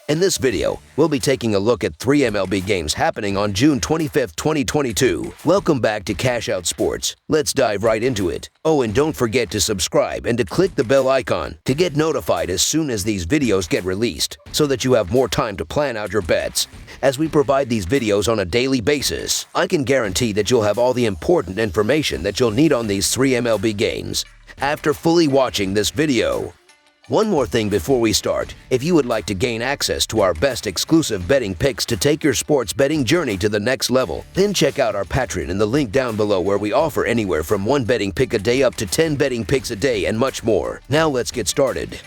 In this video, we'll be taking a look at 3 MLB games happening on June 25, 2022. Welcome back to Cash Out Sports. Let's dive right into it. Oh, and don't forget to subscribe and to click the bell icon to get notified as soon as these videos get released, so that you have more time to plan out your bets. As we provide these videos on a daily basis, I can guarantee that you'll have all the important information that you'll need on these 3 MLB games after fully watching this video. One more thing before we start. If you would like to gain access to our best exclusive betting picks to take your sports betting journey to the next level, then check out our Patreon in the link down below, where we offer anywhere from 1 betting pick a day up to 10 betting picks a day and much more. Now let's get started.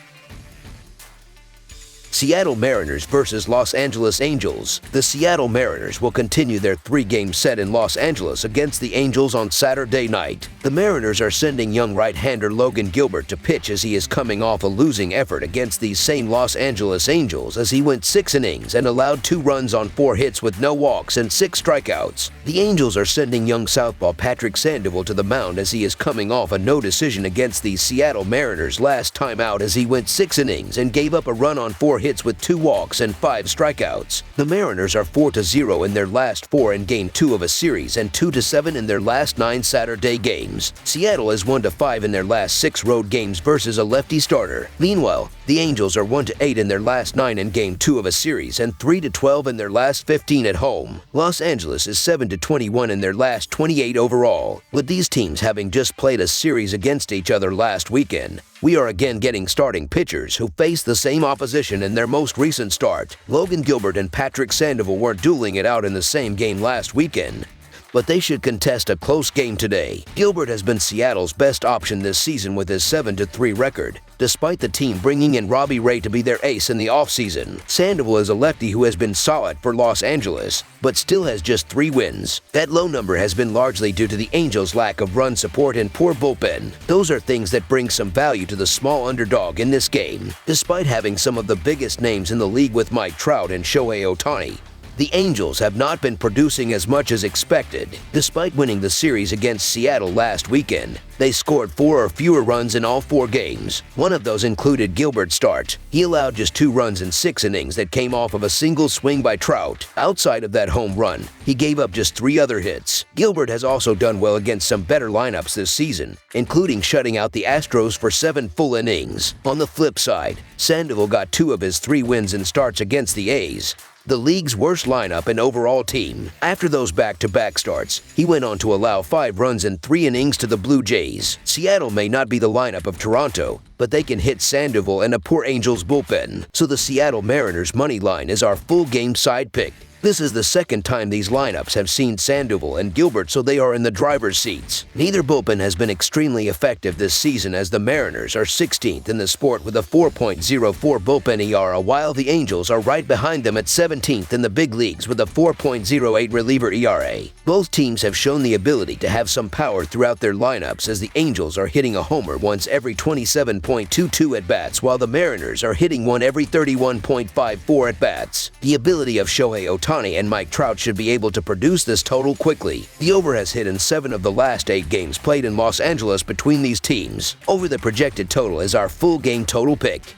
Seattle Mariners versus Los Angeles Angels. The Seattle Mariners will continue their 3-game set in Los Angeles against the Angels on Saturday night. The Mariners are sending young right-hander Logan Gilbert to pitch, as he is coming off a losing effort against these same Los Angeles Angels, as he went 6 innings and allowed 2 runs on 4 hits with no walks and 6 strikeouts. The Angels are sending young southpaw Patrick Sandoval to the mound, as he is coming off a no decision against the Seattle Mariners last time out, as he went 6 innings and gave up a run on 4 hits with 2 walks and 5 strikeouts. The Mariners are 4-0 in their last 4 in Game 2 of a series and 2-7 in their last 9 Saturday games. Seattle is 1-5 in their last 6 road games versus a lefty starter. Meanwhile, the Angels are 1-8 in their last 9 in Game 2 of a series and 3-12 in their last 15 at home. Los Angeles is 7-21 in their last 28 overall. With these teams having just played a series against each other last weekend, we are again getting starting pitchers who face the same opposition in their most recent start. Logan Gilbert and Patrick Sandoval weren't dueling it out in the same game last weekend, but they should contest a close game today. Gilbert has been Seattle's best option this season with his 7-3 record, despite the team bringing in Robbie Ray to be their ace in the offseason. Sandoval is a lefty who has been solid for Los Angeles, but still has just 3 wins. That low number has been largely due to the Angels' lack of run support and poor bullpen. Those are things that bring some value to the small underdog in this game. Despite having some of the biggest names in the league with Mike Trout and Shohei Ohtani, the Angels have not been producing as much as expected. Despite winning the series against Seattle last weekend, they scored 4 or fewer runs in all 4 games. One of those included Gilbert's start. He allowed just 2 runs in 6 innings that came off of a single swing by Trout. Outside of that home run, he gave up just 3 other hits. Gilbert has also done well against some better lineups this season, including shutting out the Astros for 7 full innings. On the flip side, Sandoval got 2 of his 3 wins in starts against the A's, the league's worst lineup and overall team. After those back-to-back starts, he went on to allow 5 runs in 3 innings to the Blue Jays. Seattle may not be the lineup of Toronto, but they can hit Sandoval and a poor Angels bullpen, so the Seattle Mariners money line is our full game side pick. This is the second time these lineups have seen Sandoval and Gilbert, so they are in the driver's seats. Neither bullpen has been extremely effective this season, as the Mariners are 16th in the sport with a 4.04 bullpen ERA, while the Angels are right behind them at 17th in the big leagues with a 4.08 reliever ERA. Both teams have shown the ability to have some power throughout their lineups, as the Angels are hitting a homer once every 27.22 at-bats, while the Mariners are hitting one every 31.54 at-bats. The ability of Shohei Ohtani and Mike Trout should be able to produce this total quickly. The over has hit in 7 of the last 8 games played in Los Angeles between these teams. Over the projected total is our full game total pick.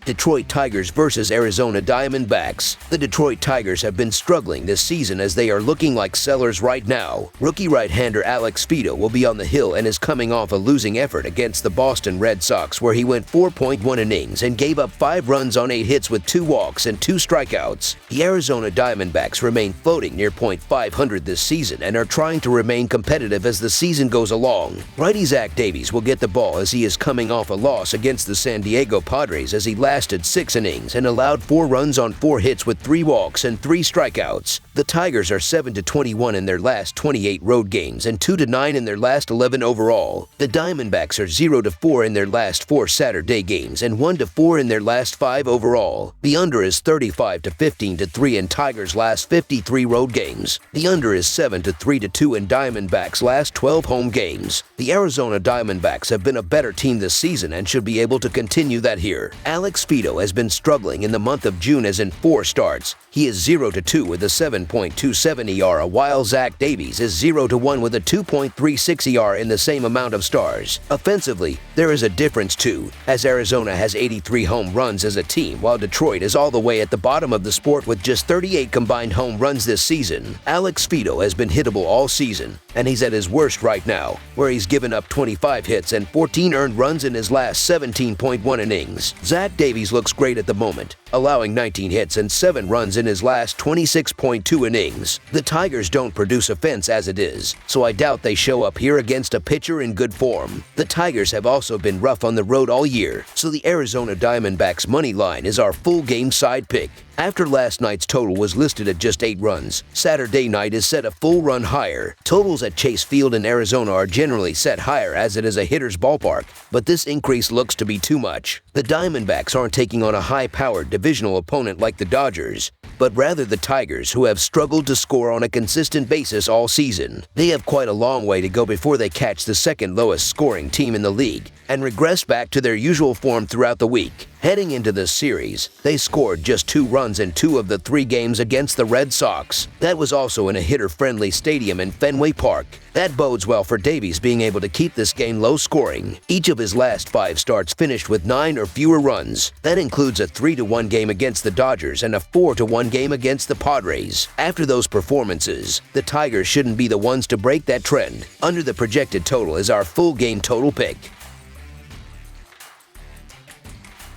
Detroit Tigers versus Arizona Diamondbacks. The Detroit Tigers have been struggling this season, as they are looking like sellers right now. Rookie right-hander Alex Fido will be on the hill and is coming off a losing effort against the Boston Red Sox, where he went 4.1 innings and gave up 5 runs on 8 hits with 2 walks and 2 strikeouts. The Arizona Diamondbacks remain floating near .500 this season and are trying to remain competitive as the season goes along. Righty Zach Davies will get the ball, as he is coming off a loss against the San Diego Padres, as he lasted 6 innings and allowed 4 runs on 4 hits with 3 walks and 3 strikeouts. The Tigers are 7-21 in their last 28 road games and 2-9 in their last 11 overall. The Diamondbacks are 0-4 in their last 4 Saturday games and 1-4 in their last 5 overall. The under is 35-15-3 in Tigers' last 53 road games. The under is 7-3-2 in Diamondbacks' last 12 home games. The Arizona Diamondbacks have been a better team this season and should be able to continue that here. Alex Fido has been struggling in the month of June as in 4 starts. He is 0-2 with a 7.27 ERA, while Zach Davies is 0-1 with a 2.36 ERA in the same amount of stars. Offensively, there is a difference too, as Arizona has 83 home runs as a team, while Detroit is all the way at the bottom of the sport with just 38 combined home runs this season. Alex Fido has been hittable all season, and he's at his worst right now, where he's given up 25 hits and 14 earned runs in his last 17.1 innings. Zach Davies looks great at the moment, allowing 19 hits and 7 runs in his last 26.2 innings. The Tigers don't produce offense as it is, so I doubt they show up here against a pitcher in good form. The Tigers have also been rough on the road all year, so the Arizona Diamondbacks money line is our full game side pick. After last night's total was listed at just 8 runs, Saturday night is set a full run higher. Totals at Chase Field in Arizona are generally set higher as it is a hitter's ballpark, but this increase looks to be too much. The Diamondbacks aren't taking on a high-powered divisional opponent like the Dodgers, but rather the Tigers, who have struggled to score on a consistent basis all season. They have quite a long way to go before they catch the second lowest scoring team in the league and regress back to their usual form throughout the week. Heading into this series, they scored just 2 runs in 2 of the 3 games against the Red Sox. That was also in a hitter-friendly stadium in Fenway Park. That bodes well for Davies being able to keep this game low-scoring. Each of his last 5 starts finished with 9 or fewer runs. That includes a 3-1 game against the Dodgers and a 4-1 game against the Padres. After those performances, the Tigers shouldn't be the ones to break that trend. Under the projected total is our full game total pick.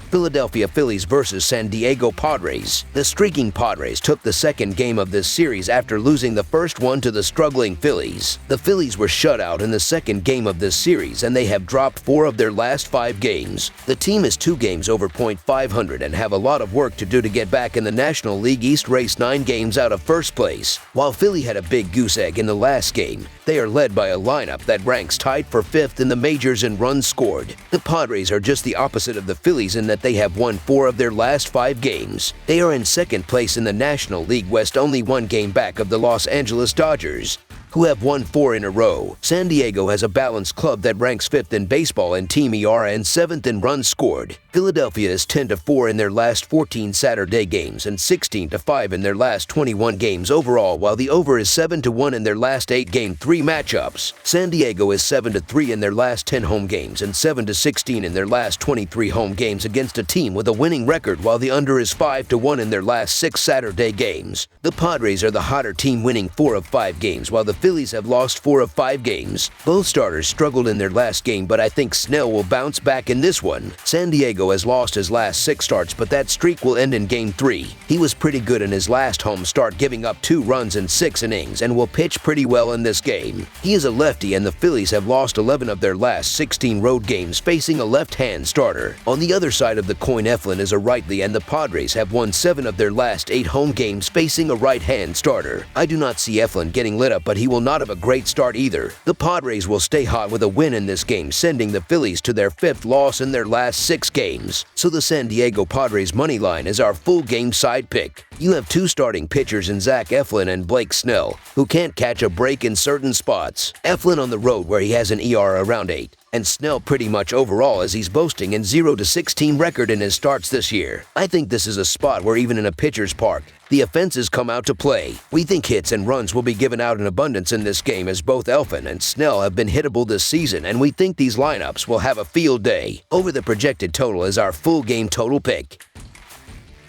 Philadelphia Phillies versus San Diego Padres. The streaking Padres took the second game of this series after losing the first one to the struggling Phillies. The Phillies were shut out in the second game of this series, and they have dropped 4 of their last 5 games. The team is 2 games over .500 and have a lot of work to do to get back in the National League East race 9 games out of first place. While Philly had a big goose egg in the last game, they are led by a lineup that ranks tied for 5th in the majors in runs scored. The Padres are just the opposite of the Phillies in that they have won 4 of their last 5 games. They are in second place in the National League West, only 1 game back of the Los Angeles Dodgers, who have won 4 in a row. San Diego has a balanced club that ranks 5th in baseball in team ERA and 7th in runs scored. Philadelphia is 10-4 in their last 14 Saturday games and 16-5 in their last 21 games overall, while the over is 7-1 in their last 8 game 3 matchups. San Diego is 7-3 in their last 10 home games and 7-16 in their last 23 home games against a team with a winning record, while the under is 5-1 in their last 6 Saturday games. The Padres are the hotter team, winning 4 of 5 games, while the Phillies have lost 4 of 5 games. Both starters struggled in their last game, but I think Snell will bounce back in this one. San Diego has lost his last 6 starts, but that streak will end in Game 3. He was pretty good in his last home start, giving up 2 runs in 6 innings, and will pitch pretty well in this game. He is a lefty, and the Phillies have lost 11 of their last 16 road games facing a left-hand starter. On the other side of the coin, Eflin is a righty, and the Padres have won 7 of their last 8 home games facing a right-hand starter. I do not see Eflin getting lit up, but he will not have a great start either. The Padres will stay hot with a win in this game, sending the Phillies to their 5th loss in their last 6 games. So the San Diego Padres money line is our full game side pick. You have 2 starting pitchers in Zach Eflin and Blake Snell, who can't catch a break in certain spots. Eflin on the road, where he has an ERA around 8, and Snell pretty much overall, as he's boasting an 0-16 record in his starts this year. I think this is a spot where even in a pitcher's park, the offenses come out to play. We think hits and runs will be given out in abundance in this game, as both Eflin and Snell have been hittable this season, and we think these lineups will have a field day. Over the projected total is our full game total pick.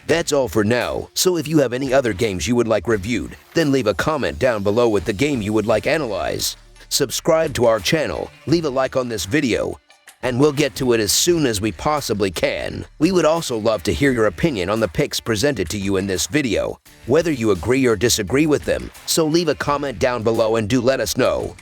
That's all for now, so if you have any other games you would like reviewed, then leave a comment down below with the game you would like analyzed. Subscribe to our channel, leave a like on this video, and we'll get to it as soon as we possibly can. We would also love to hear your opinion on the picks presented to you in this video, whether you agree or disagree with them, so leave a comment down below and do let us know.